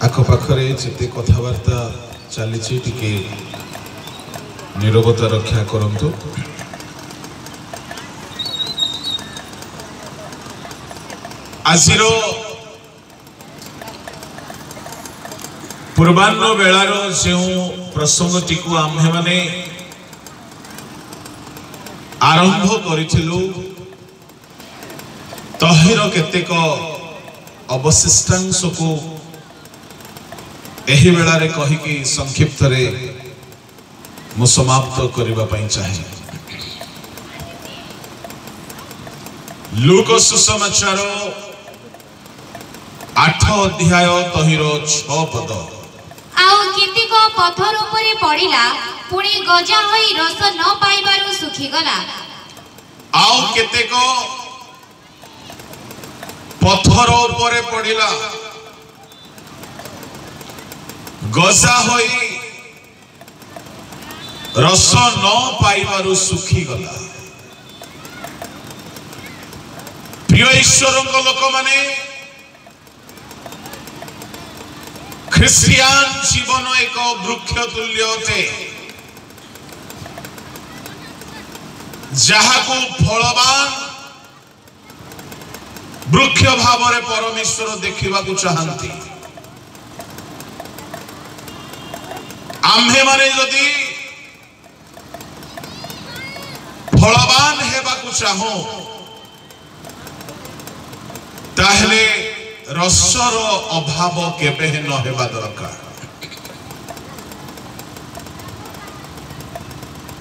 आखपाखे जिते कथबार्ता चली टिके नीरवता रक्षा करंतु। आजिर पूर्वाह्न बेलार जो प्रसंगटी को आम्भे माने आरंभ करिथिलु तहिर केतेक अवशिष्टांश को एही बेलारे कहिकी संक्षिप्त रे मु समाप्त करिबा पई चाहे। लूका सुसमाचार 8 अध्याय तहिर 6 पद। आउ केतेक पत्थर उपरे पड़िला पुणी गजा होई रस न पाइबारु सुखी गला। आउ केतेक पत्थर उपरे पड़िला गजा होई रस न पाइबारु सुखी गला। प्रिय ईश्वर लोक माने ख्रिस्टियान जीवन एक वृक्ष तुल्य अटे जहाको फलवान वृक्ष भाव में परमेश्वर देखा चाहती। आम्भे माने जदि फलवान हेबाकु चाहो ताहले रसर अभाव केबे न हेबा दरकार।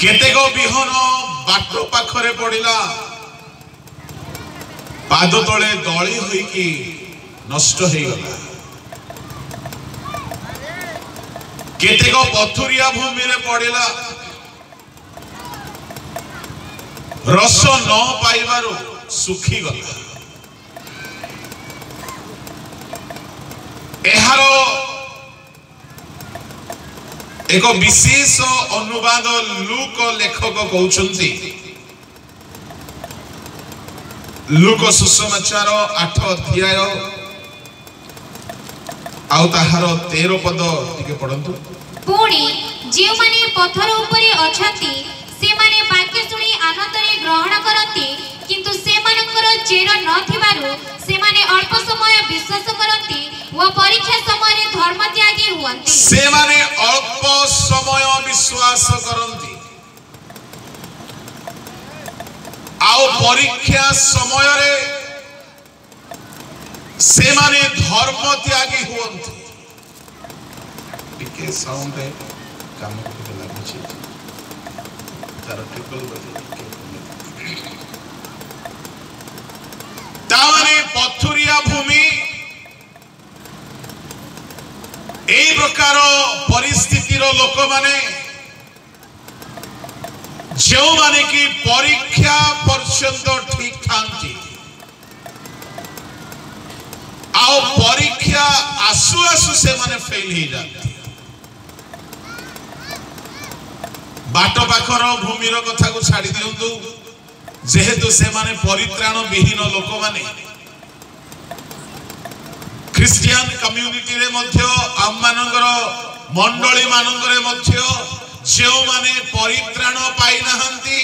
केतेक बिहन बाट पाखरे पड़िला पाद तले दली होइकी नष्ट हो गला। केतेक पथुरिया भूमि रे पड़िला रस न पाइबारु सुखी गला। एहार एक विशेष अनुवाद लूक लेखक कहउछंती। लूक सुसमाचार 8 अध्याय आउ ताहार 13 पद टिके पढंतु। पुणी जे माने पत्थर उपरे अछंती से माने वाक्य सुनी आनंद रे ग्रहण करंती किंतु से मानकर चेर न थिबारु से माने अल्प समय विश्वास करंती व परीक्षा समय धर्म त्यागी हुअंती। से माने अल्प समय विश्वास करंती आउ परीक्षा समय रे से माने धर्म त्यागी हुअंती। टिके साउंड रे काम करते लागुची तार ट्रिपल बजे तावने पथुरिया भूमि एई प्रकार परिस्थितिर लोक माने जो माने कि परीक्षा पर्यंत ठीक थांती आओ परीक्षा आसु आसु से माने फेल ही जाती। बाट पाखर भूमिर कथा को छाड़ी दियंतु जेहेतु से माने परित्राण विहीन लोक माने ख्रिस्टियन कम्युनिटी रे मध्य आम मानकर मंडली मानकर मध्य जो माने परित्राण पाई नहंती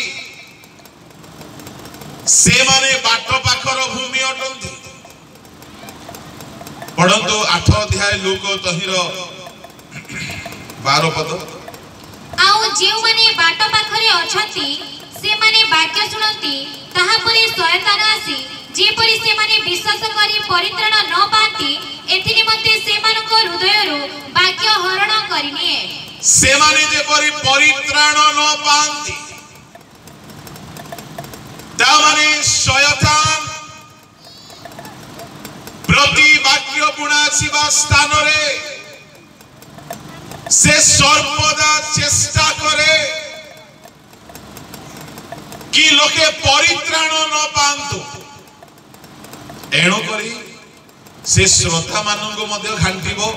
से माने बाट पाखर भूमि अटंती। पढ़ंतु 8 अध्याय लूक तहिर 12 पद। आउ जे माने बाट पाखरे अछंती से माने वाक्य सुनंती ताहा परे शयतान आसी जे परि से माने विश्वास करी परित्राण न पाती एथि निमंते से मानक हृदय रु वाक्य हरण करिनिए। से माने जे परि परित्राण न पाती ता माने शयतान प्रति वाक्य बुणा छिबा स्थान रे से सर्वदा चेष्टा करे कि लोके परित्राण न पांतु। एणु करी से श्रोता मानक मध्य घांटिबो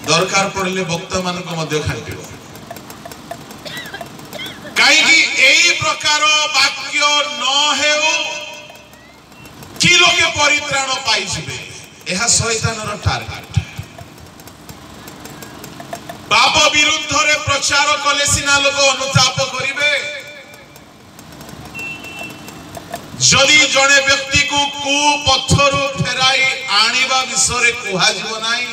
दरकार पड़िले वक्ता मानक मध्य घांटिबो कहीं एई प्रकार वाक्य न हेउ कि लोके परित्राण पाइजिबे। यह शैतानर टार्गेट। पाप विरुद्ध रे प्रचार कले सिना लोक अनुताप करिवे। जदि जड़े व्यक्ति को कुपथरु फेराई आनिबा विषय कुहा जीव नाही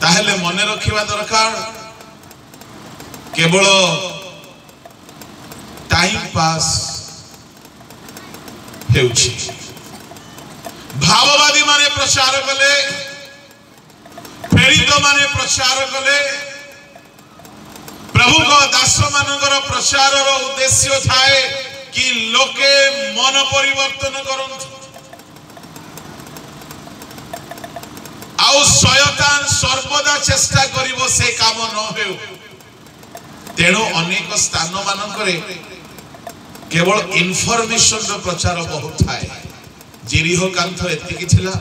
ताहेले मने रखिबा दरकार केवल टाइम पास हेउछि। भाववादी माने प्रचार कले, प्रेरित माने प्रचार कले, प्रभु को दास मानकर प्रचार उद्देश्य थाए कि लोके मन परिवर्तन करंतु। आउ शयतान सर्वदा चेष्टा करिवो से काम न हेउ। तेणु अनेक स्थान मानकरे केवल इनफॉरमेशन रो प्रचार बहुत थाए। जिरिहो कांथ एतिकी थिला,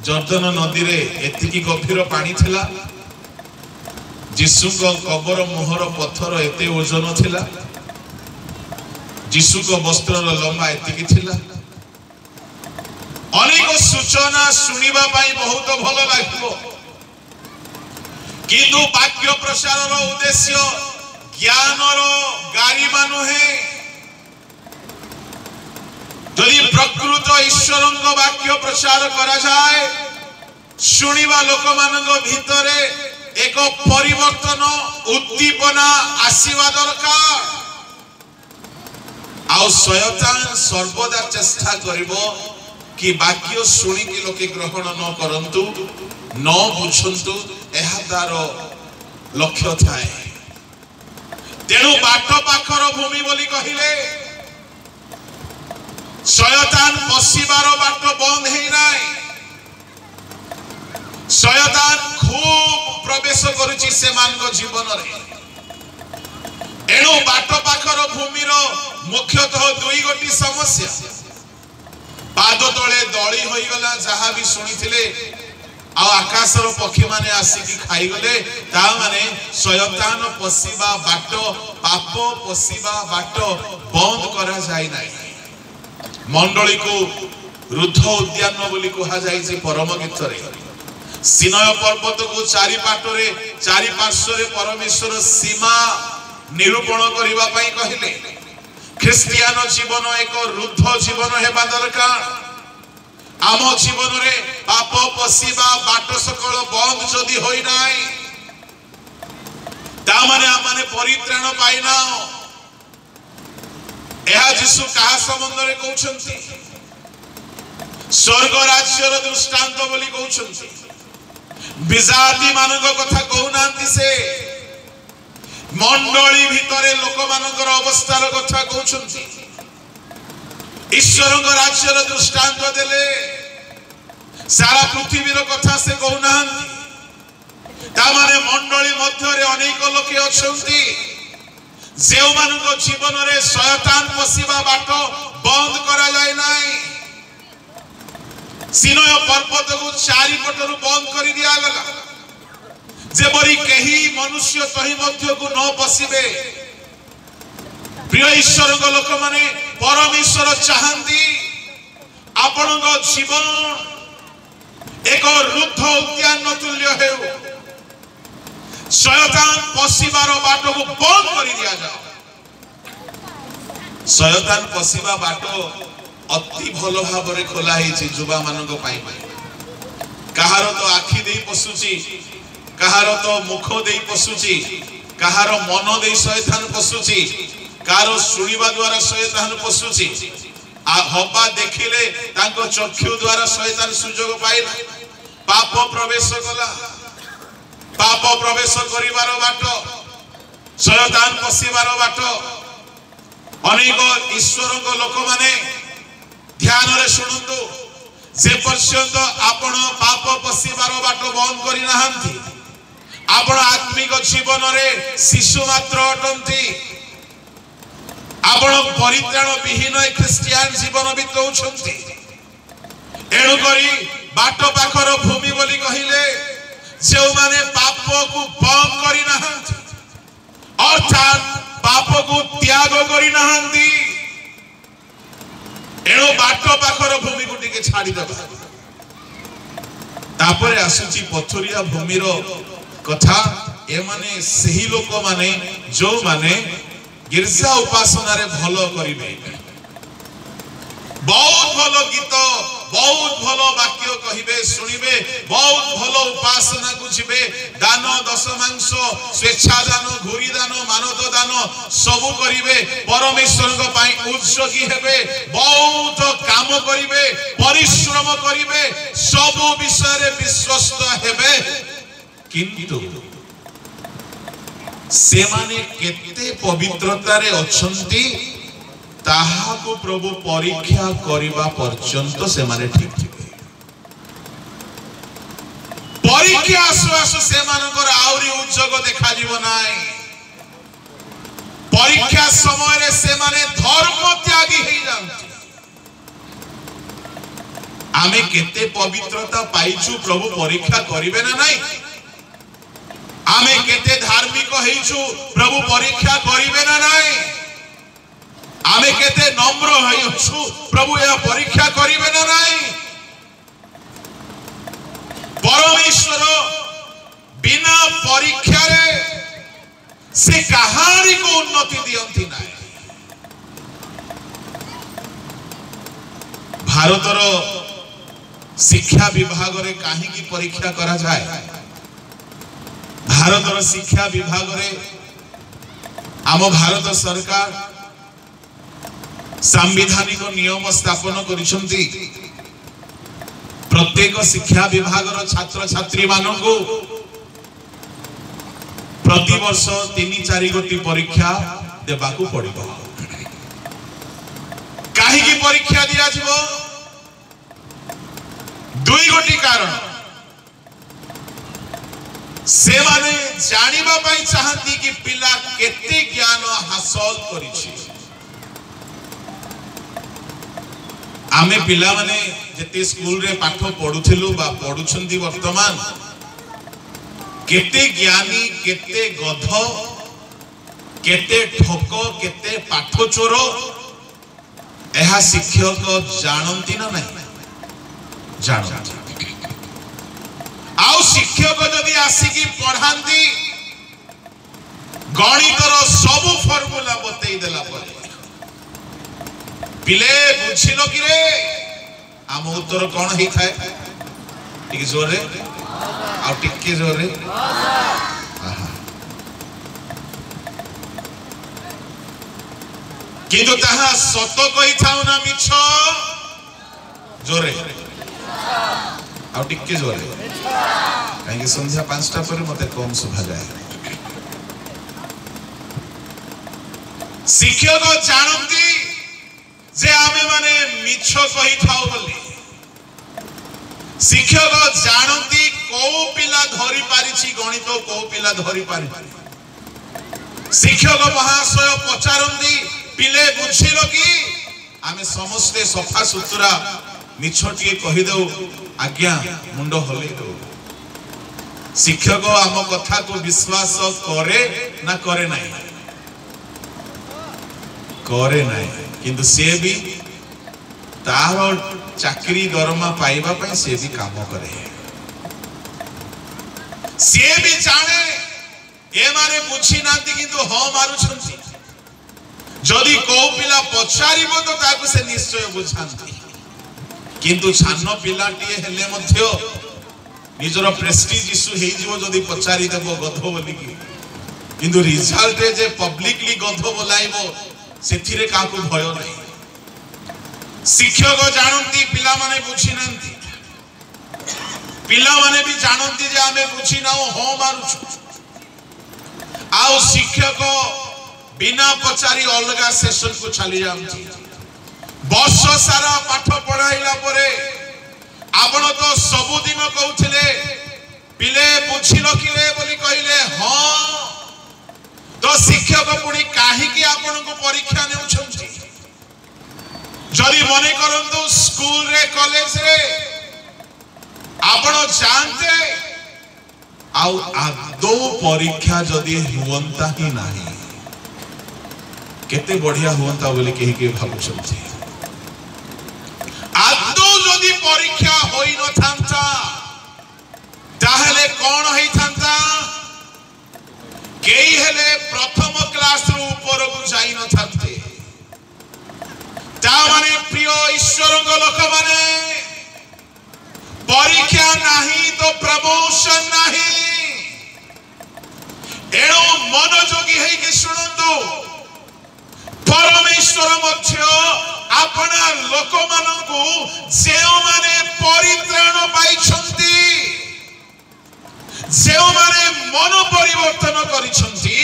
जर्दन नदी रे एतिकी गभीर पानी थिला, जीसु को कबर मोहर पत्थर एते ओजन थिला, जीसु को वस्त्र लंबा एतिकी थिला। अनेक सूचना सुनिबा पाई बहुत भल लागिबो, किंतु वाक्य प्रचार रो उद्देश्य ज्ञान रो गारी मानुहे। यदि प्रकृत ईश्वर वाक्य प्रचार करा जाए सुनिबा लोक मानक भितरे एक परिवर्तन उद्दीपना आसीबा दरकार। आउ शयतान सर्वदा चेष्टा करिवो कि वाक्य सुनी कि लोके ग्रहण न करंतु, न बुझंतु, एहा तार लक्ष्य थाए। तेणु बाट पाखर भूमि बोली कहिले शयतान पशिबार बाट बंद हेई नाय। शयतान खूब प्रवेश करुछि से मानक जीवन रे। एणु बाट पाखर भूमिर मुख्यतः दुई गोटी समस्या। पाद तले दली होई गला जहा भी सुनिथिले आ आकाशर पक्षी माने आसिकी खाई गले, ता माने शयतान पशिबा बाट, पाप पशिबा बाट बंद करा जाय नाही। मंडली को रुद्ध उद्यान बोली कहा जाय परम गीत रे। सिनय पर्वत को चारि पाटरे चारि पार्श्वरे परमेश्वर सीमा निरूपण करिबा पई कहिले। ख्रिस्टियान जीवन एक रुद्ध जीवन हेबा दरकार। आम जीवन रे पाप पशिबा बाट सकल बंद जदि होई नाय ता माने आमाने परित्राण पाइना। एहा जीसु कहा संबंध रे कहउछंती स्वर्ग राज्यर दृष्टांत बोली कहउछंती। विजाति मानक कथा कहउनांती से मंडली भितरे लोक मानकर अवस्थार कथा कहउछंती। ईश्वर राज्यर दृष्टांत देले सारा पृथ्वीर कथा से कहउनांती। ता माने मंडली मध्य रे अनेक लोके अछंती जेउ मानक जीवन रे शयतान पशिबा बाट बंद करा जाय नाही। सिनय पर्वत को चारि पटरु बंद करि दिया गला जेबरी केही मनुष्य तही मध्य को न पशिबे। प्रिय ईश्वर लोक माने परमेश्वर चाहंती आपनक जीवन एक रुद्ध उद्यान तुल्य हेउ। शयतान पशिबार बाट को बंद कर दिया जाओ। शयतान पशिबा बाट अति भल भाव रे खोला हेछि जुबा मानक पाई। कहार तो आखि देई पसुची, कहार तो मुख देई पसुची, कहार मन देई शयतान पसुची, कहार सुनिबा द्वारा शयतान पसुची। आ हबा देखिले तांको चक्षु द्वारा शयतान सुजोग पाइला। पाप प्रवेश कला। पाप प्रवेश करिवार बाट, शयतान पशिबार बाट। अनेक ईश्वर लोक माने ध्यान रे सुनंतु जे पर्यंत आपण पाप पशिबार बाट बंद करि नाहंती आपण आत्मिक जीवन रे शिशु मात्र अटंती। आपण परित्राण विहीन ख्रिस्टियान जीवन बिताउछंती। एणु करी बाट पाखर भूमि बोली कहिले जो माने पाप को बंद करि नाहंती अर्थात पाप को त्याग करि नाहंती। एणु बाट पाखर भूमि को टिके छाड़ी दबा। तापरे आसुची पथुरिया भूमिर कथा एमाने सही लोक माने जो माने गिरजा उपासना रे भलो करिवे बहुत भलो गीत बहुत भलो वाक्य कहिबे सुनिबे बहुत भलो उपासना को जिबे दान दशमांश स्वेच्छा दान घुरी दान मानव दान सब करिवे परमेश्वर को पाई उत्सर्गी हेबे बहुत काम करिवे परिश्रम करिवे सब विषय रे विश्वस्त हेबे किंतु से माने केते पवित्रता रे अछंती ताहा को प्रभु परीक्षा करिबा पर्यंत से माने ठीक थिबे परीक्षा आसु से मानकर आउरी उज्जग देखा जीव नाई परीक्षा समय रे से माने धर्म त्यागी हे जानती आमे केते पवित्रता पाइछु प्रभु परीक्षा करिवे ना नाही आमे केते धार्मिक हेइछु प्रभु परीक्षा करिवे ना नाही आमे केते नम्र हेइछु प्रभु या परीक्षा करिवे ना नाही परमेश्वर बिना परीक्षा रे से कहारी को उन्नति दियंती नाही भारतर शिक्षा विभाग रे काहे की परीक्षा करा जाए भारतर शिक्षा विभाग रे आम भारत सरकार संवैधानिक नियम स्थापन करिसंती प्रत्येक शिक्षा विभाग रो छात्र छात्री मानकु प्रति वर्ष 3-4 गोटी परीक्षा देबाकू पड़िबो काहे की परीक्षा दिया जिवो 2 गोटी कारण से माने जानिबा पई चाहती कि पिला केते ज्ञान हासिल करिछि आमे पिला माने जेते स्कूल रे पाठ पढुथिलु बा पढुछंती वर्तमान केते ज्ञानी केते गध केते ठोक केते पाठ चोर एहा शिक्षक जानंती ना नहीं जानंती आउ शिक्षक जदि आसिकी पढ़ांती गणितर सब फॉर्मूला बतई देला पर पिले बुझिलो कि रे आम उत्तर कौन ही थाए टिके जोर रे आ टिके जोर रे किंतु ताहा सत कहि थाउ ना मिछ जोर रे आ टिके जोर रे काहे संध्या 5टा पर मते कम सुभा जाए शिक्षक जानती जे आमे माने मिछ कहि थाउ बोली शिक्षक जानती को पिला धरी पारिछि गणित को पिला धरी पारि शिक्षक महाशय पचारंती पिले बुझिलो कि आमे समस्त सफा सुतरा मिछटिए कहि दउ आज्ञा मुंडो हले दउ शिक्षक आम कथा को विश्वास करे ना करे नाही करे नाही किंतु से भी तार चाकरी दरमा पाइबा पई से भी काम करे से भी जाने ए माने बुझी नांती किंतु ह मारू छंती जदी को पिला पचारिबो तो ताकू से निश्चय बुझांती किंतु छानो पिलाटिए हेले मध्य निजर प्रेस्टीज इशू हे जीवो जदी पचारि देबो गधो बोली की किंतु रिजल्ट रे जे पब्लिकली गधो बोलाइबो सेथिरे काकू भय नाही शिक्षक जानती पिला माने बुझी नांती पिला माने भी जानती जे आमे बुझी नाओ हो मारुछु आउ शिक्षक बिना पचारि अलगा सेशन को चली जांती वर्ष सारा पाठ पढ़ाइला परे आपण तो सब दिन कहउथिले पिले बुझिलो कि रे बोली कहिले हां तो शिक्षक पुणी काहे कि आपण को परीक्षा नेउछंती जदी मने करंतु स्कूल रे कॉलेज रे आपण जानते आउ आदो परीक्षा जदी हुवंता ही नाही केते बढ़िया हुवंता बोली केही के भाबुछंती आदो जदी परीक्षा होई न थांता क्लास रु ऊपर को जाई न थाते ता माने प्रिय ईश्वर को लोक माने परीक्षा नहीं तो प्रमोशन नहीं एणो मनोयोगी है कि सुनंदो परमेश्वर मध्य अपना लोक मानकु जेओ माने परित्राण पाइछंती जेओ माने मन परिवर्तन करिछंती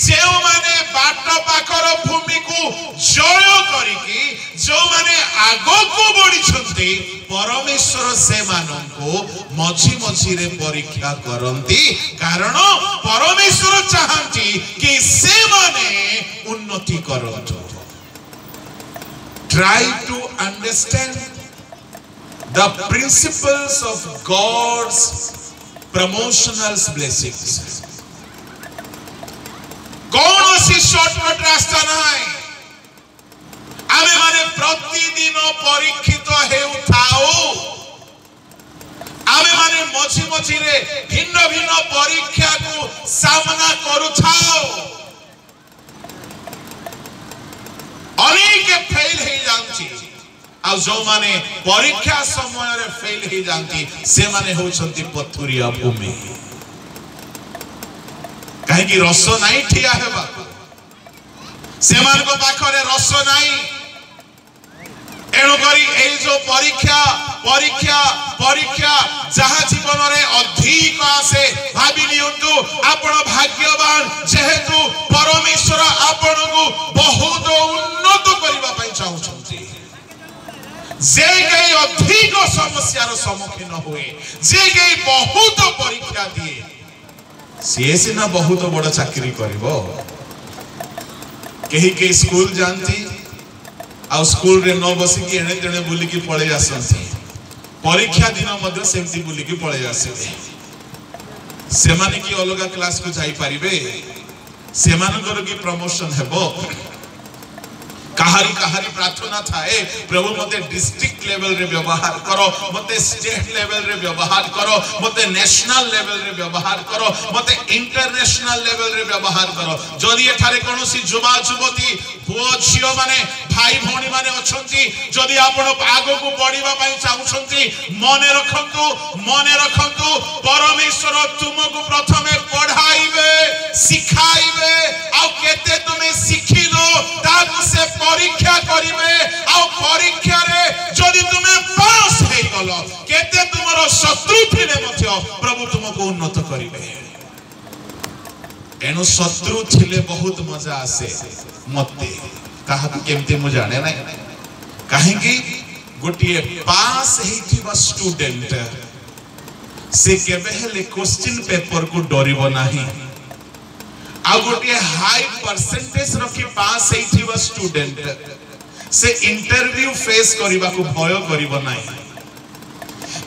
जेओ माने बाट पाखर भूमि को जय करिकी जो माने आगो को बढ़िछंती परमेश्वर से माननको मझी मझी रे परीक्षा करंती कारण परमेश्वर चाहंती कि से माने उन्नति करंतु try to understand the principles of God's promotional blessings कौन सी शॉर्टकट रास्ता नहीं आमे माने प्रतिदिन परीक्षित हेउथाओ आमे माने मझी मझी रे भिन्न भिन्न परीक्षा को सामना करूथाओ अनेक फेल हे जानची आ जो माने परीक्षा समय रे फेल हे जानती से माने होछंती पथुरिया भूमि कहीं की रस नहीं ठिया हेबा से मान को पाखरे रस नहीं एणु करी ए जो परीक्षा परीक्षा परीक्षा जहा जीवन रे अधिक आसे भाबी लियंतु आपण भाग्यवान जेहेतु परमेश्वर आपण को बहुत उन्नत करिबा पई चाहउछंती जे गई अधिक समस्या रो सम्मुखीन हुए जे गई बहुत परीक्षा दिए सी सिना बहुत बड़ चाकरी करिवो कहीं के स्कूल जानती आ स्कूल रे न बसी कि एणे तेणे बुली की पळे आसंती परीक्षा दिन मध्य सेमती बुली की पळे आसीबे से माने की अलगा क्लास को जाई परिबे से मानकर की प्रमोशन हेबो कहारी प्रार्थना थाए प्रभु मते डिस्ट्रिक्ट लेवल रे व्यवहार करो मते स्टेट लेवल रे व्यवहार करो मते नेशनल लेवल रे व्यवहार करो मते इंटरनेशनल लेवल रे व्यवहार करो जदि एठारे कोनोसी युवा युवती पुओ झियो माने भाई भौणी माने अछंती जदि आपण आगो को बढ़िबा पई चाहुछंती मने रखंतु परमेश्वर तुमको प्रथमे पढ़ाइबे सिखाइबे आ केते तुमे सिखिलो ताकु से परीक्षा करिवे आ परीक्षा रे जदि तुमे पास हे गलो केते तुमरो शत्रु थिले मध्य प्रभु तुमको उन्नत करिवे एनु शत्रु थिले बहुत मजा आसे मते काहा केमते मु जाने नै काहे कि गोटिए पास हेथिबा स्टूडेंट से केबे हेले क्वेश्चन पेपर को डरिबो नाही आ गोटे हाई परसेंटेज रखी पास हेथिबा स्टूडेंट से इंटरव्यू फेस करबा को भय करबो नाही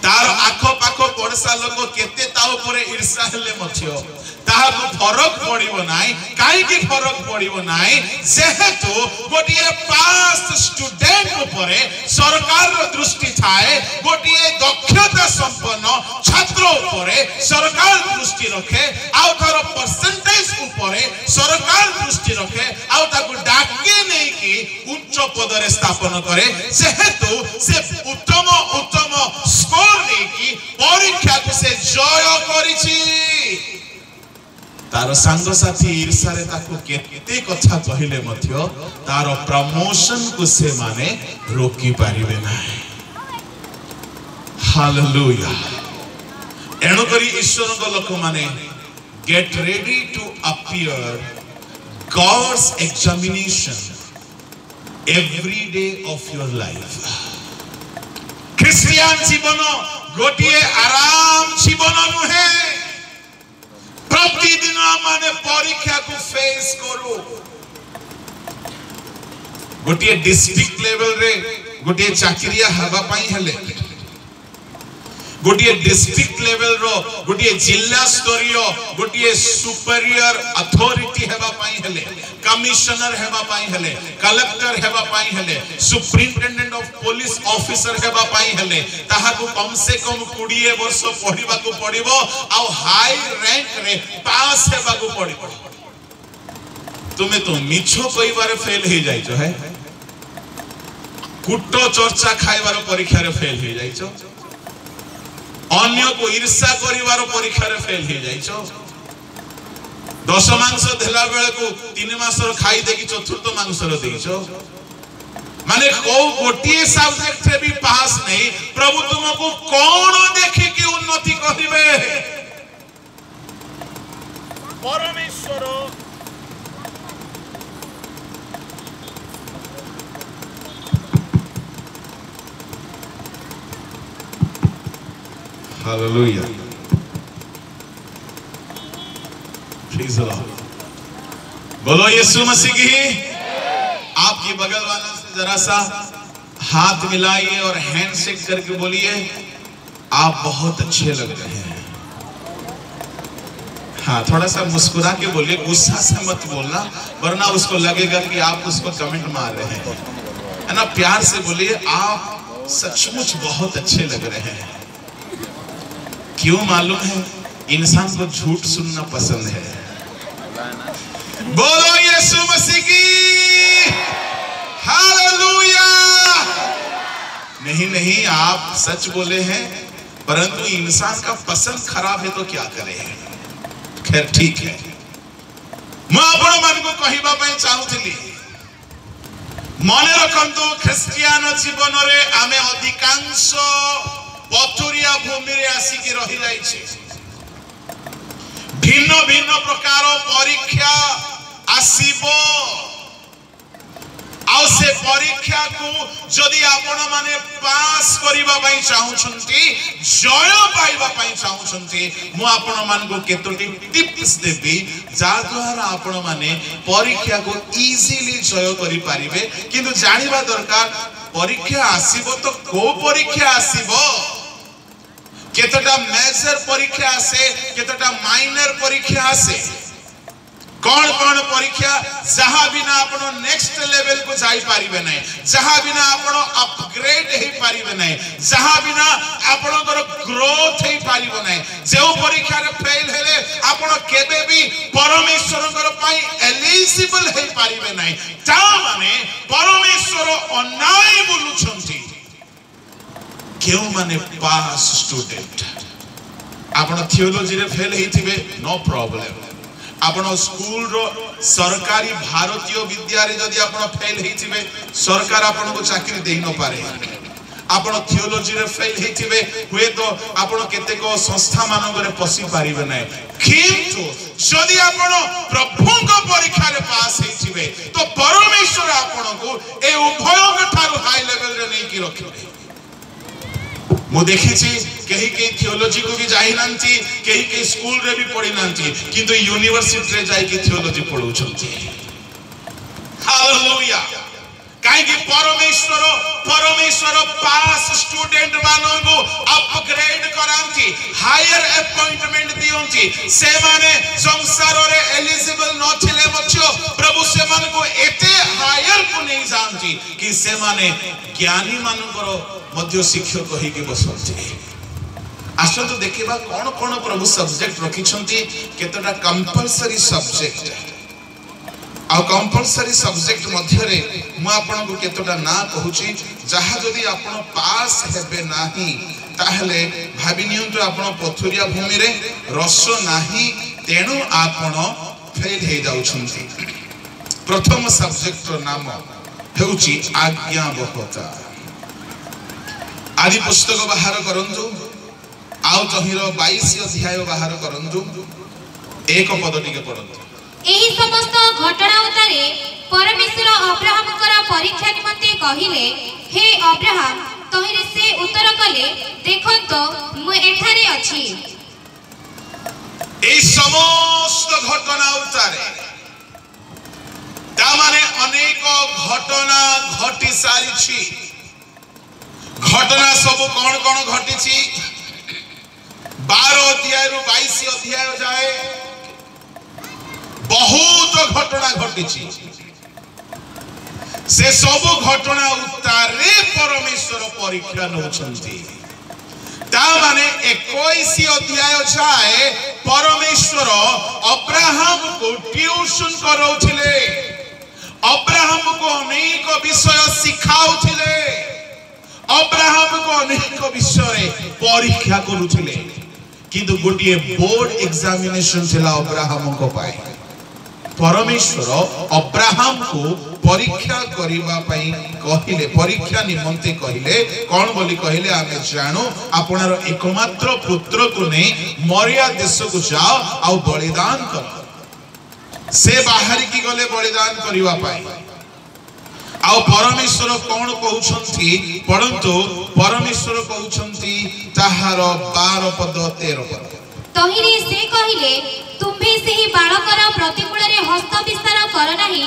तार आखो पाखो पड़सा लोक केते ता ऊपर ईर्ष्या हेले मथियो ताहा को फरक पड़िबो नाही काई की फरक पड़िबो नाही जेहेतु गोटिए पास स्टूडेंट ऊपर सरकार रो दृष्टि थाए गोटिए दक्षता संपन्न छात्र ऊपर सरकार दृष्टि रखे आ तार परसेंटेज ऊपर सरकार दृष्टि रखे आ ताकू डाके नै की उच्च पद रे स्थापन करे जेहेतु से उत्तम स्कोर नै की परीक्षा को से जय करिछि तार संग साथी ईर्ष्या रे ताको केते कथा कहिले मथ्यो तार प्रमोशन को से माने रोकी पारिबे नाही हालेलुया एणो करी ईश्वर को लोक माने get ready to appear God's examination every day of your life Christian जीवन गोटिए आराम जीवन नुहे प्रतिदिन माने परीक्षा को फेस करो गोटिए डिस्ट्रिक्ट लेवल रे गोटिए चाकरिया हवा पाई हेले गोटिए डिस्ट्रिक्ट लेवल रो गोटिए जिला स्तरीय गोटिए सुपीरियर अथॉरिटी हेबा पाई हेले कमिश्नर हेबा पाई हेले कलेक्टर हेबा पाई हेले सुपरिटेंडेंट ऑफ पुलिस ऑफिसर हेबा पाई हेले ताहा को कम से कम 20 वर्ष पढिबा को पड़िबो आ हाई रैंक रे पास हेबा को पड़िबो तुम्हें तो मिछ कहबार फेल हो जाइछ है कूट चर्चा खाइबार परीक्षा रे फेल हो जाइछ अन्य को ईर्ष्या करिवार परीक्षा रे फेल हो जाइछ 10 मांस देला बेले को 3 मासर खाई देकी चतुर्थ मांसर देइछ माने को गोटिए सब्जेक्ट रे भी पास नहीं प्रभु तुमको कौन देखि कि उन्नति करिवे परमेश्वर हालेलुया प्रेज़ द लॉर्ड बोलो यीशु मसीह की आपकी बगल वाले से जरा सा हाथ मिलाइए और हैंडशेक करके बोलिए आप बहुत अच्छे लग रहे हैं हाँ थोड़ा सा मुस्कुरा के बोलिए गुस्सा से मत बोलना वरना उसको लगेगा कि आप उसको कमेंट मार रहे हैं है ना प्यार से बोलिए आप सचमुच बहुत अच्छे लग रहे हैं क्यों मालूम है इंसान को झूठ सुनना पसंद है बोलो यीशु मसीह की हालेलुया नहीं आप सच बोले हैं परंतु इंसान का पसंद खराब है तो क्या करे खैर ठीक है मैं आपण मान को कहिबा पई चाहूथिली मने रखंतु ख्रिस्टियन जीवन रे आमे अधिकांश पथुरिया भूमि रे आसी के रही जाइछे भिन्न भिन्न प्रकार परीक्षा आसीबो आउ से परीक्षा को जदि आपण माने पास करिबा पई चाहउछंती जय पाइबा पई चाहउछंती मु आपण मान को केतोटी टिप्स देबी जा द्वारा आपण माने परीक्षा को इजीली जय करि पारिबे किंतु जानिबा दरकार परीक्षा आसीबो तो को परीक्षा आसीबो केतटा मेजर परीक्षा आसे केतटा माइनर परीक्षा आसे कौन कौन परीक्षा जहां बिना आपण नेक्स्ट लेवल को जाई पारिबे नै जहां बिना आपण अपग्रेड हे पारिबे नै जहां बिना आपणकर ग्रोथ हे पारिबो नै जे परीक्षा रे फेल हेले आपण केबे भी परमेश्वरकर पई एलिजिबल हे पारिबे नै ता माने परमेश्वर अन्याय बोलुछंती क्यों माने पास स्टूडेंट आपण थियोलॉजी रे फेल हेथिबे नो प्रॉब्लम आपण स्कूल रो सरकारी भारतीय विद्यालय जदि आपण फेल हेथिबे सरकार आपण को चाकरी देई न पारे आपण थियोलॉजी रे फेल हेथिबे हुए तो आपण केते को संस्था मानक रे पसी पारिबे नै किंतु जदि आपण प्रभु को परीक्षा रे पास हेथिबे तो परमेश्वर आपण को ए उभय के ठारो हाई लेवल रे नै की रखिबे मु देखिछि कहीं कहीं थियोलॉजी को भी जाई नांती कहीं स्कूल रे भी पढ़ी नांती किंतु यूनिवर्सिटी रे जाई के थियोलॉजी पढौछंती हालेलुया काहे कि परमेश्वर पास स्टूडेंट मानो को अपग्रेड करांती हायर अपॉइंटमेंट दियंती से माने संसार रे एलिजिबल न थिले मछो प्रभु से मान को एते हायर को नहीं जानती कि से माने ज्ञानी मानकर मध्य शिक्षक कहि के बसंती आसो तो देखिबा कोन कोन प्रभु सब्जेक्ट रखिछंती केतटा कंपलसरी सब्जेक्ट आ कंपलसरी सब्जेक्ट मध्य रे मु आपन को केतटा ना कहूची जहा जदी आपन पास हेबे नाही ताहले भाबी नियंतु आपन पथुरिया भूमि रे रस नाही तेनु आपन फेल हे जाउछंती प्रथम सब्जेक्ट रो नाम हेउची आज्ञाबहता आदि पुस्तक बाहर करंतु आउ तहिर 22 अध्याय बाहर करंतु एक पद टिके पढंतु एही समस्त घटना उतारे परमेश्वर अब्राहम कर परीक्षा निमंते कहिले हे अब्राहम तहिरे से उत्तर कले देखंतो मु एठारे अछि एही समस्त घटना उतारे ता माने अनेक घटना घटी सारी छी घटना सब कौन कौन घटी छी 12 अध्याय रु 22 अध्याय जाए बहुत घटना घटी छी से सब घटना उतारे परमेश्वर परीक्षा नउछंती तामाने 21 अध्याय जाए परमेश्वर अब्राहम को ट्यूशन कराउथिले, अब्राहम को अनेक विषय सिखाउथिले, अब्राहम को अनेक विषय परीक्षा करुथिले, किंतु गोटे बोर्ड एग्जामिनेशन थिला अब्राहम को पाए। परमेश्वर अब्राहम को परीक्षा करिबा पई कहिले, परीक्षा निमंते कहिले कोन बोली कहिले आमे जानो आपनर एकमात्र पुत्र को नै मरिया देश को जाओ आ बलिदान कर। से बाहर की गले बलिदान करिबा पई आ परमेश्वर कोन कहउछंती परंतु परमेश्वर कहउछंती ताहार 12 पद 13 पद तहिरे से कहिले तुम्भे सेही बालकर प्रतिकूल रे हस्त विस्तार कर नाही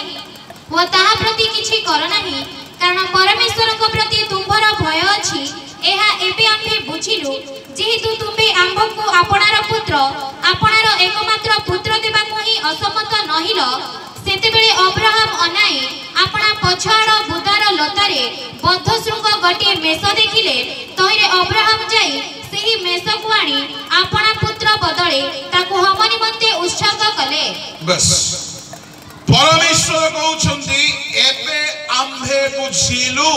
व ताहा प्रति किछि कर नाही, कारण परमेश्वर को प्रति तुम्भर भय अछि। एहा एबे आम्भे बुझिलु जेहेतु तुम्भे आम्भको आपनार पुत्र आपनार एकमात्र पुत्र देबा कोही असम्मत नहिल, सेतेबेले अब्राहम अनाई आपना पछाड़ बुदार लतारे बद्ध शृंग गटे मेष देखिले, तहिरे अब्राहम जाई सेही मेष को आनी आपना पुत्र बदले ताकू हम निमंते उत्सर्ग कले। बस परमेश्वर कहउछंती एबे आम्भे बुझिलु,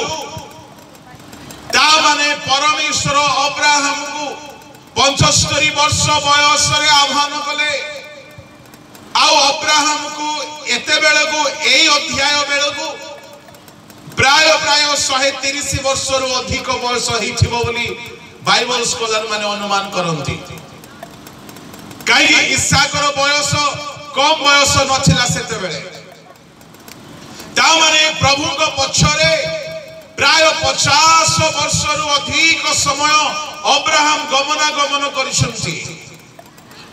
ता माने परमेश्वर अब्राहम को 75 वर्ष बयस रे आह्वान कले, आउ अब्राहम को एते बेले को एई अध्याय बेले को प्राय 130 वर्ष रु अधिक बयस हिथिबो बोली बाइबल स्कॉलर माने अनुमान करंती। कहीं इसाकर बयस कम बयस नथिला सेते बेले, ता माने प्रभु को पछरे प्राय 50 वर्ष रु अधिक समय अब्राहम गमनागमन करिसंती।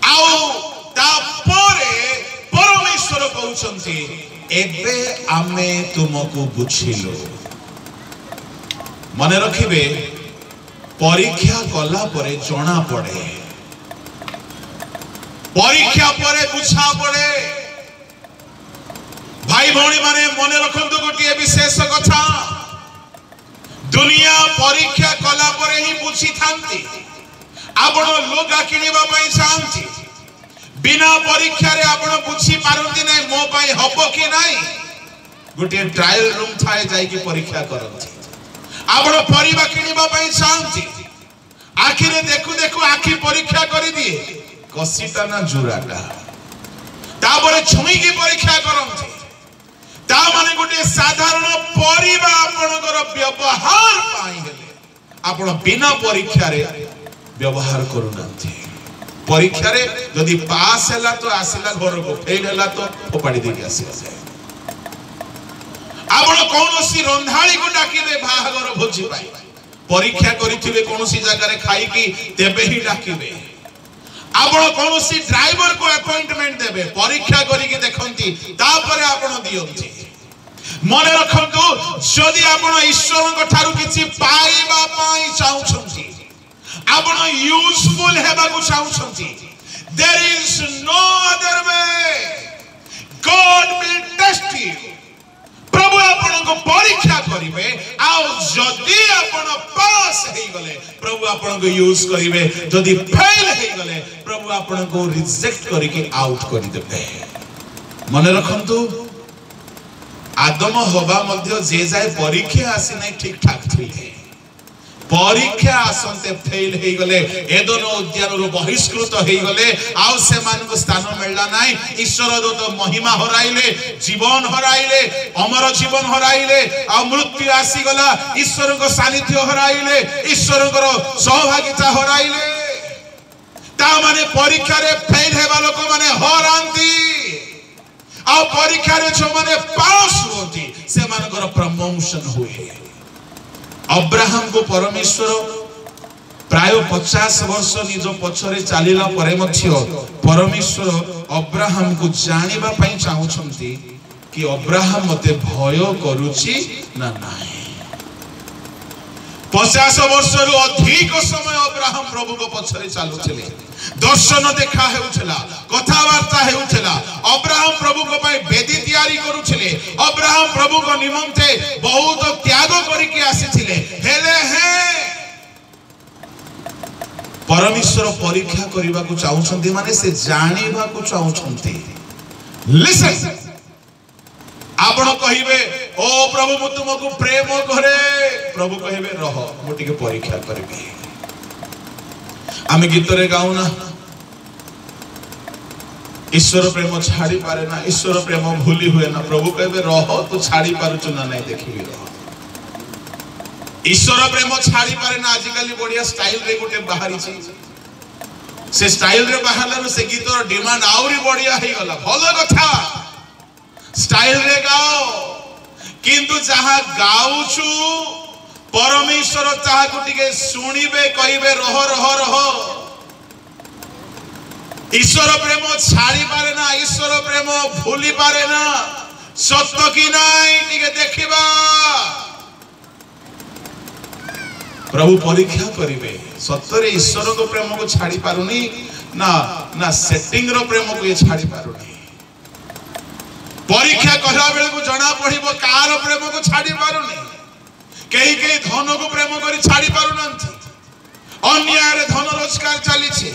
आउ ता परे परमेश्वर कहउछंती एबे आमे तुमको बुझिलो। मने रखिबे परीक्षा कला परे जणा पड़े, परीक्षा परे बुझा पड़े। भाई भौणी माने मने रखंतु गोटे विशेष कथा, दुनिया परीक्षा कला परे ही बुझी थांती। आपण लोगा किनिबा पई चाहंती, बिना परीक्षा रे आपण बुझी पारंती नै मो पई हबो कि नै। गोटे ट्रायल रूम थाए जाई कि परीक्षा करंती। आपण परिबा किनिबा पई चाहंती, आखिरे देखु देखु आखि परीक्षा करि दिए कसीटा ना जुराटा, ताबरे छुई की परीक्षा करंती। ता माने गोटे साधारण परिबा आपनकर व्यवहार पाई हेले आपण बिना परीक्षा रे व्यवहार करू नथि। परीक्षा रे यदि पास हैला तो आसिला घर को, फेल हैला तो फोपाड़ी देके आसिला। आपण कोनोसी रंधाळी को डाकिले बाहागर भोजी पाई, परीक्षा करिथिबे कोनोसी जगह रे खाई की तेबे ही डाकिबे। आपण कोनोसी ड्राइवर को अपॉइंटमेंट देबे, परीक्षा करी के देखंती तापरे आपण दियंती। मने रखंतु जदि आपण ईश्वर को ठारू किछि पाइबा पाई चाहुछंती, आपण यूजफुल हेबा को चाहुछंती, there is no other way. God will test you. प्रभु आपण को परीक्षा करिवे, आ जदि आपण पास हेई गले प्रभु आपण को यूज करिवे, जदि फेल हेई गले प्रभु आपण को रिजेक्ट करी के आउट करि देबे। मने रखंतु आदम हवा मध्य जे जाय परीक्षा आसी नै ठीक ठाक थिले, परीक्षा आसंते फेल हेई गले, एदन उद्यान रो बहिष्कृत हेई गले, आउ से मान को स्थान मिलला नाही। ईश्वर दूत महिमा हराइले, जीवन हराइले, अमर जीवन हराइले, आ मृत्यु आसी गला, ईश्वर को सानिध्य हराइले, ईश्वर को सहभागिता हराइले। ता माने परीक्षा रे फेल हेबा लोक माने हरांती, आ परीक्षा रे जो माने पास होती से मानकर प्रमोशन हुए। अब्राहम को परमेश्वर प्राय 50 वर्ष निज पछरे चालिला परे मध्य परमेश्वर अब्राहम को जानिबा पई चाहुछंती कि अब्राहम मते भय करूची ना नाही। 50 वर्ष रु अधिक समय अब्राहम प्रभु को पछरे चालुथिले, दर्शन देखा हेउथला, कथावार्ता हेउथला। अब्राहम प्रभु को पई वेदी तैयारी करूथिले, अब्राहम प्रभु को निमंते बहुत त्याग करिके आसीथिले। हेले हे परमेश्वर परीक्षा करने को चाहते माने से जानिबा को चाहते। लिसन आपण कहिबे ओ प्रभु मु तुमको प्रेम करे, प्रभु कहिबे रह मु टिके परीक्षा करबी। आमे गीत रे गाऊ ना ईश्वर प्रेम छाड़ी पारे ना, ईश्वर प्रेम भूली हुए ना, प्रभु कहिबे रह तू छाड़ी पारुचु ना नहीं देखिबी रह। ईश्वर प्रेम छाड़ी पारे ना आजिकल बढ़िया स्टाइल रे गोटे बाहरी से स्टाइल रे बाहरला से गीतर डिमांड आउरी बढ़िया हे गला। भलो कथा स्टाइल रे गाओ किंतु जहा गाउछु परमेश्वर ताहा को टिके सुनिबे कहिबे रह रह रह। ईश्वर प्रेम छाड़ी पारे ना, ईश्वर प्रेम भूली पारे ना, सत्य कि नहीं टिके देखिबा। प्रभु परीक्षा करिवे सत्य रे ईश्वर को प्रेम को छाड़ी पारुनी ना, ना सेटिंग रो प्रेम को ये छाड़ी पारुनी। परीक्षा कहला बेले को जना पड़िबो कार प्रेम को छाड़ी पारुनी। कई कई धन को प्रेम करी छाड़ी पारुनंती, अन्याय रे धन रोजगार चली छे।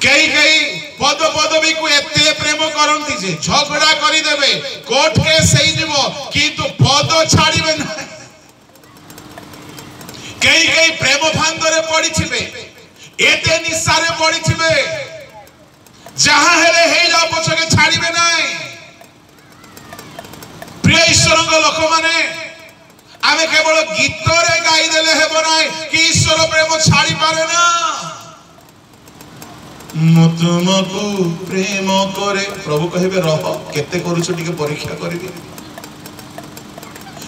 कई कई पद पदवी को एते प्रेम करंती जे झगड़ा करी देबे, कोर्ट केस हेई जिवो किंतु पद छाड़ीबे ना। कई कई प्रेम फांदरे पड़ी छिबे, एते निसारे पड़ी छिबे, जहां हेले हे जा पछके छाड़ीबे नाही। प्रिय ईश्वरଙ୍କ लोक माने आमे केवल गीत रे गाई देले हेबो नाही कि ईश्वर प्रेम छाड़ी पारे ना। मु तुमको प्रेम करे, प्रभु कहिबे रह केते करूछु टिके परीक्षा करिबी।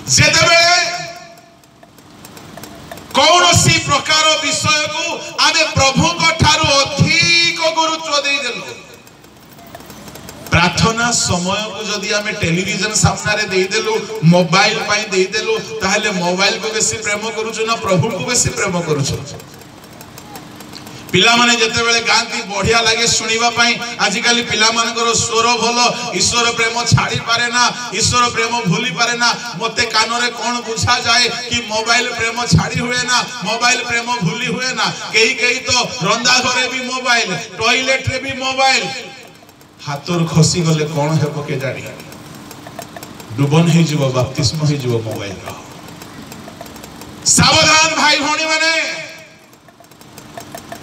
जेते बेले कौन सी प्रकार विषय को आमे प्रभु को ठारू अधिक गुरुत्व दे देलु। प्रार्थना समय को जदि आमे टेलीविजन सामने रे दे देलु, मोबाइल पाई दे देलु, ताहले मोबाइल को बेसी प्रेम करूछु ना प्रभु को बेसी प्रेम करूछु। पिला माने जते बेले गांती बढ़िया लागे सुनिबा पाई, आजिकली पिला मानकर स्वर भलो, ईश्वर प्रेम छाड़ी पारे ना, ईश्वर प्रेम भूली पारे ना। मते कान रे कोन बुझा जाए कि मोबाइल प्रेम छाड़ी हुए ना, मोबाइल प्रेम भूली हुए ना। कई कई तो रंदा घरे भी मोबाइल, टॉयलेट रे भी मोबाइल, हाथर खसी गले कोन हेबो के जानी, डुबन हे जीव बपतिस्म हे जीव मोबाइल रो। सावधान भाई भणी माने,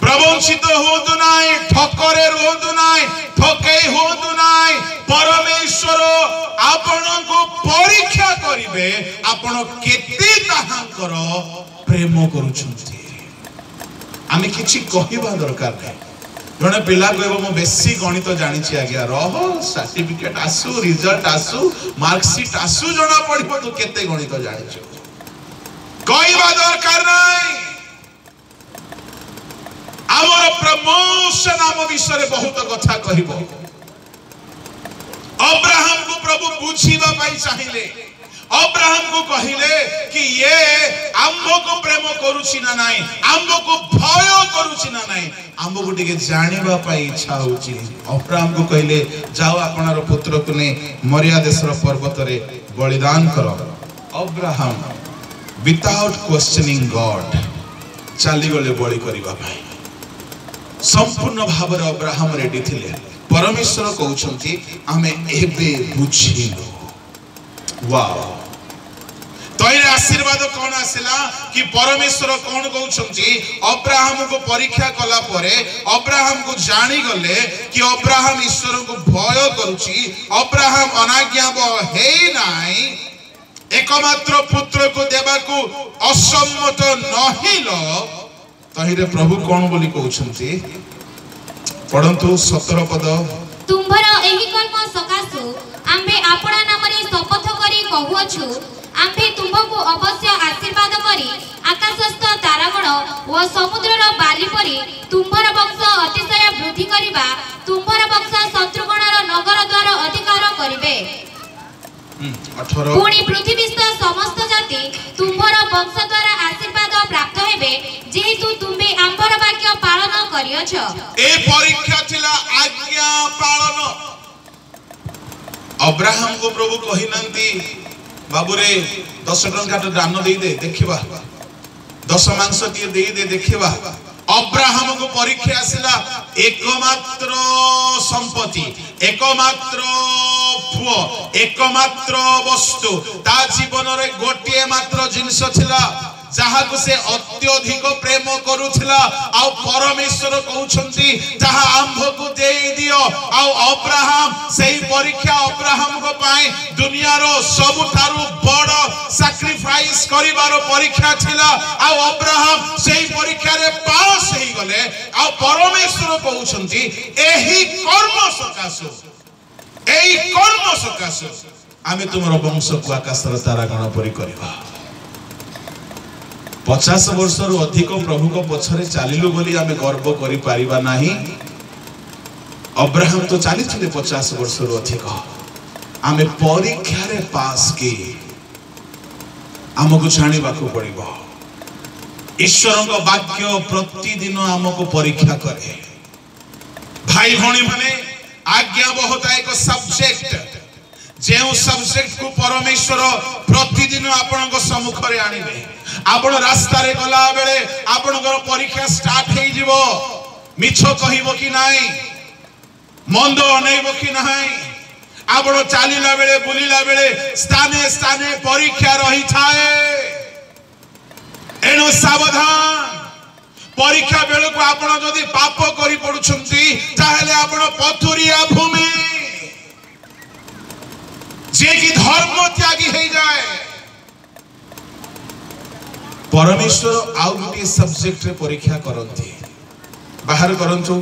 प्रवंचित होतु नाई, ठकरे होतु नाई, ठकई होतु नाई। परमेश्वर आपण को परीक्षा करिवे आपण केते ताहांकर प्रेम करूछंती। आमे किछि कहिबा दरकार नै। जने पिला कहबो म बेसी गणित जानि छी आज्ञा, रह सर्टिफिकेट आसु, रिजल्ट आसु, मार्कशीट आसु, जणा पड़िबो तू केते गणित जानि छ। कहिबा दरकार नै। आमर प्रमोशन आम विषय बहुत कथा कहबो। अब्राहम को प्रभु बुझीबा पाई चाहिए। अब्राहम को कहिले कि ये आम्बो को प्रेम करूछि ना नाही, आम्बो को भय करूछि ना नाही, आम्बो को टिके जानिबा पाई इच्छा होछि। अब्राहम को कहिले जाओ आपनार पुत्र को ने मरिया देशर पर्वत रे बलिदान करो। अब्राहम विदाउट क्वेश्चनिंग गॉड चली गले बलि करिबा पाई। संपूर्ण भाव रे अब्राहम रेडी थिले। परमेश्वर कहउछंती आमे एबे बुझिलो। वाओ, तैरे आशीर्वाद कौन आसिला कि परमेश्वर कौन कहउछंती अब्राहम को परीक्षा कला परे अब्राहम को जानी गले कि अब्राहम ईश्वर को भय करूची। अब्राहम अनाज्ञाव हे नाही, एकमात्र पुत्र को देबा को असम्मत नहिलो। तहिरे प्रभु कौन बोली कहउछंती पढंतु 17 पद। तुम्भर एही कर्म सकासु आम्भे आपणा नाम रे शपथ करी कहउछु, आम्भे तुम्भको अवश्य आशीर्वाद करी आकाशस्थ तारागण व समुद्रर बाली परी तुम्भर वंश अतिशय वृद्धि करिबा, तुम्भर वंश शत्रुगणर नगर द्वार अधिकार करिवे। 18 पुणी पृथ्वीस्थ समस्त जाति तुम्भर वंश द्वारा आशीर्वाद प्राप्त हेबे, जेहेतु तुम्बे आम्भर वाक्य पालन करियछ। ए परीक्षा थिला आज्ञा पालन। अब्राहम को प्रभु कहिनंती बाबू रे 10 टंका दान देई दे देखिबा, 10 मांस टिए देई दे देखिबा। अब्राहम को परीक्षा आसला एकमात्र संपत्ति एकमात्र पुओ एकमात्र वस्तु ता जीवन रे गोटे मात्र जिनिस थिला जहाँ को से अत्यधिक प्रेम करुथिला आ परमेश्वर कहउछंती जहाँ आंभ को दे दियो आ अब्राहम सेही परीक्षा अब्राहम को पाए दुनिया रो सबुठारु बड़ सैक्रिफाइस करिवारो परीक्षा थिला आ अब्राहम सेही परीक्षा रे पास हेई गले आ परमेश्वर कहउछंती एही कर्म सकाशो आमे तुमरो वंश को आकाश रो तारा गण परि करबा 50 वर्ष रु अधिक प्रभु को पछरे चालिलु बोली आमे गर्व करि परिबा नाही अब्राहम तो चाली थिले 50 वर्ष रु अधिक आमे परीक्षा रे पास के हमको जानिबा को पड़िबो ईश्वर को वाक्य प्रतिदिन हमको परीक्षा करे भाई भणी माने आज्ञा बहुत एक सब्जेक्ट जेउ सब्जेक्ट को परमेश्वर प्रतिदिन आपण को सम्मुख रे आनिबे आपण रास्ता रे गला बेले आपण को परीक्षा स्टार्ट हे जिवो मिछो कहिबो कि नाही मंद अनेबो कि नाही आपण चालीला बेले बुलीला बेले स्थाने स्थाने परीक्षा रही थाए एनो सावधान परीक्षा बेले को आपण जदी पाप करि पडुछंती ताहेले आपण पथुरिया भूमि जे की धर्म त्यागी हे जाए परमेश्वर आउ गोटे सब्जेक्ट रे परीक्षा करंती बाहर करंतु